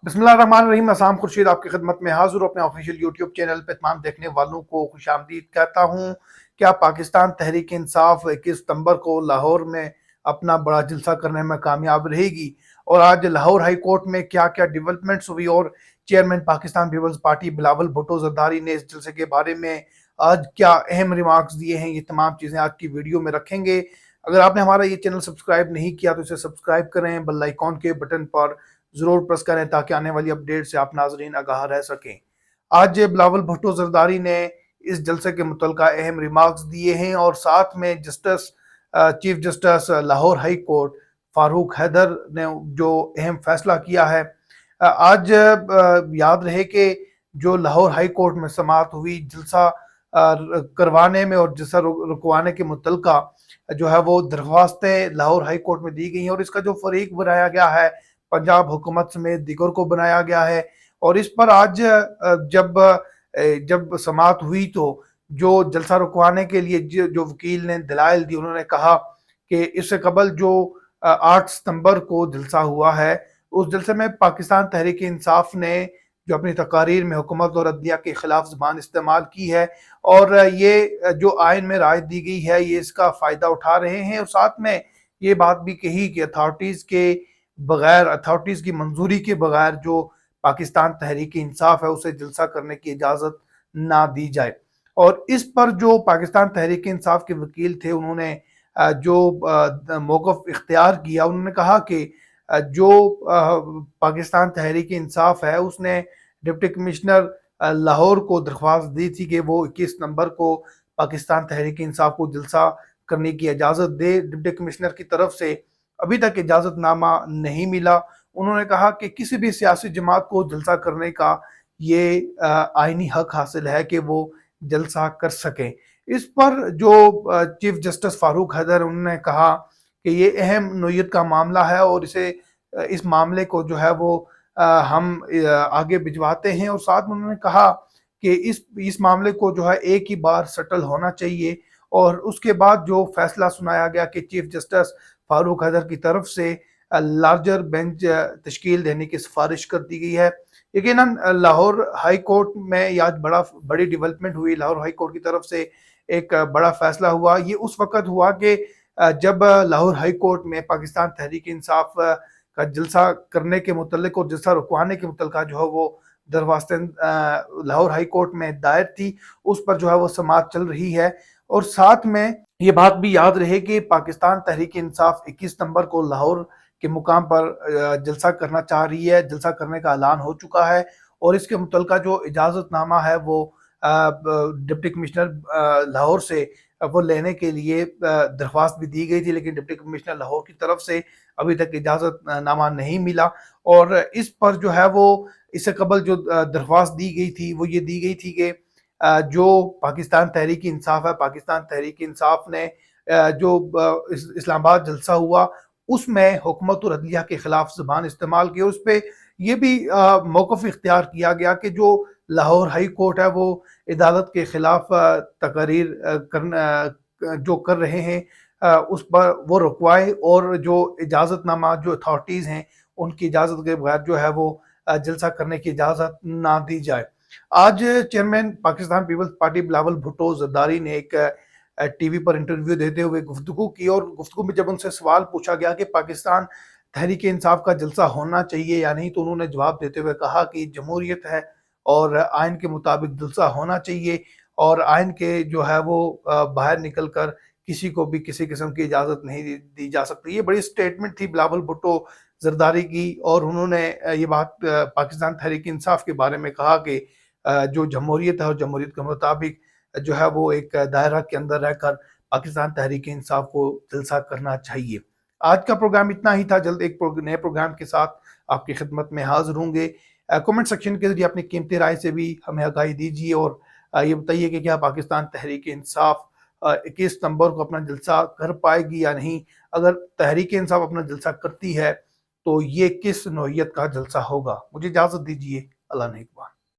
बिस्मिल्लाहिर्रहमानिर्रहीम। अस्सलाम खुर्शीद आपकी खिदमत में हाजिर हूँ अपने ऑफिशियल यूट्यूब चैनल पे तमाम देखने वालों को खुश आमदीद कहता हूँ। क्या पाकिस्तान तहरीक इंसाफ 21 सितंबर को लाहौर में अपना बड़ा जलसा करने में कामयाब रहेगी? और आज लाहौर हाई कोर्ट में क्या क्या डेवलपमेंट्स हुई और chairman Pakistan Peoples Party Bilawal Bhutto Zardari ने इस जलसे के बारे में आज क्या अहम रिमार्क्स दिए हैं, ये तमाम चीज़ें आज की वीडियो में रखेंगे। अगर आपने हमारा ये चैनल सब्सक्राइब नहीं किया तो इसे सब्सक्राइब करें, बेल आइकॉन के बटन पर जरूर प्रेस करें ताकि आने वाली अपडेट से आप नाजरीन आगाह रह सकें। आज बिलावल भुट्टो जरदारी ने इस जलसे के मुतल्लिका अहम रिमार्क्स दिए हैं और साथ में chief justice Lahore high court Farooq Haider ने जो अहम फैसला किया है। आज याद रहे कि जो लाहौर हाई कोर्ट में समाअत हुई, जलसा करवाने में और जलसा रुकवाने के मुतल्लिका जो है वो दरख्वास्तें लाहौर हाई कोर्ट में दी गई हैं और इसका जो फरीक बनाया गया है पंजाब हुकूमत समेत दीगर को बनाया गया है। और इस पर आज जब समाअत हुई तो जो जलसा रुकवाने के लिए जो वकील ने दलाइल दी, उन्होंने कहा कि इससे कबल जो 8 सितंबर को जलसा हुआ है, उस जलसे में पाकिस्तान तहरीक इंसाफ ने जो अपनी तकारीर में हुकूमत और अदलिया के खिलाफ ज़बान इस्तेमाल की है और ये जो आइन में राय दी गई है ये इसका फ़ायदा उठा रहे हैं। और साथ में ये बात भी कही कि अथॉरिटीज़ की मंजूरी के बगैर जो पाकिस्तान तहरीक इंसाफ है उसे जलसा करने की इजाज़त ना दी जाए। और इस पर जो पाकिस्तान तहरीक इंसाफ के वकील थे, उन्होंने जो मौक़िफ़ इख्तियार किया, उन्होंने कहा कि जो पाकिस्तान तहरीक इंसाफ है उसने डिप्टी कमिश्नर लाहौर को दरख्वास्त दी थी कि वो 21 नवंबर को पाकिस्तान तहरीक इंसाफ को जलसा करने की इजाज़त दे। डिप्टी कमिश्नर की तरफ से अभी तक इजाज़तनामा नहीं मिला। उन्होंने कहा कि किसी भी सियासी जमात को जलसा करने का ये आइनी हक हासिल है कि वो जलसा कर सकें। इस पर जो चीफ जस्टिस फारूक हैदर, उन्होंने कहा कि ये अहम नोयत का मामला है और इस मामले को जो है वो हम आगे भिजवाते हैं। और साथ में उन्होंने कहा कि इस मामले को जो है एक ही बार सेटल होना चाहिए। और उसके बाद जो फैसला सुनाया गया कि चीफ जस्टिस फारूक हैदर की तरफ से लार्जर बेंच तश्कील देने की सिफारिश कर दी गई है। यकीनन लाहौर हाई कोर्ट में आज बड़ी डेवलपमेंट हुई। लाहौर हाई कोर्ट की तरफ से एक बड़ा फैसला हुआ। ये उस वक्त हुआ कि जब लाहौर हाई कोर्ट में पाकिस्तान तहरीक इंसाफ का जलसा करने के मुतल्लिक और जलसा रुकवाने के मुतल्लिका जो है वो दरख्वास्तें लाहौर हाई कोर्ट में दायर थी, उस पर जो है वो समाअत चल रही है। और साथ में ये बात भी याद रहे कि पाकिस्तान तहरीक इंसाफ 21 सितंबर को लाहौर के मुकाम पर जलसा करना चाह रही है। जलसा करने का ऐलान हो चुका है और इसके मुतल्लिका जो इजाज़तनामा है वो डिप्टी कमिश्नर लाहौर से वो लेने के लिए दरख्वास्त भी दी गई थी, लेकिन डिप्टी कमिश्नर लाहौर की तरफ से अभी तक इजाज़तनामा नहीं मिला। और इस पर जो है वो इससे कबल जो दरख्वास्त दी गई थी वो ये दी गई थी कि जो पाकिस्तान तहरीक इंसाफ है, पाकिस्तान तहरीक इंसाफ ने जो इस्लामाबाद जलसा हुआ उसमें हुकूमत और अदलिया के खिलाफ ज़बान इस्तेमाल की। और उस पर यह भी मौक़िफ़ इख्तियार किया गया कि जो लाहौर हाई कोर्ट है वो अदालत के खिलाफ तकरीर जो कर रहे हैं उस पर वो रुकवाए और जो इजाज़तनामा जो अथॉरिटीज़ हैं उनकी इजाज़त के बगैर जो है वो जलसा करने की इजाज़त ना दी जाए। आज chairman Pakistan Peoples Party Bilawal Bhutto Zardari ने एक टीवी पर इंटरव्यू देते हुए गुफ्तगू की और गुफ्तगू में जब उनसे सवाल पूछा गया कि पाकिस्तान तहरीक इंसाफ का जलसा होना चाहिए या नहीं, तो उन्होंने जवाब देते हुए कहा कि जमहूरियत है और आइन के मुताबिक जलसा होना चाहिए और आइन के जो है वो बाहर निकल कर किसी को भी किसी किस्म की इजाज़त नहीं दी जा सकती। ये बड़ी स्टेटमेंट थी बिलावल भुट्टो जरदारी की और उन्होंने ये बात पाकिस्तान तहरीक इंसाफ के बारे में कहा कि जो जमहूरियत है और जमहूरियत के मुताबिक जो है वो एक दायरा के अंदर रहकर पाकिस्तान तहरीक इंसाफ को जलसा करना चाहिए। आज का प्रोग्राम इतना ही था। जल्द एक नए प्रोग्राम के साथ आपकी खिदमत में हाजिर होंगे। कमेंट सेक्शन के जरिए अपनी कीमती राय से भी हमें आगाही दीजिए और ये बताइए कि क्या पाकिस्तान तहरीक इंसाफ 21 सितंबर को अपना जलसा कर पाएगी या नहीं। अगर तहरीक इंसाफ अपना जलसा करती है तो ये किस नौइयत का जलसा होगा। मुझे इजाज़त दीजिए। अल्लाह नेगहबान।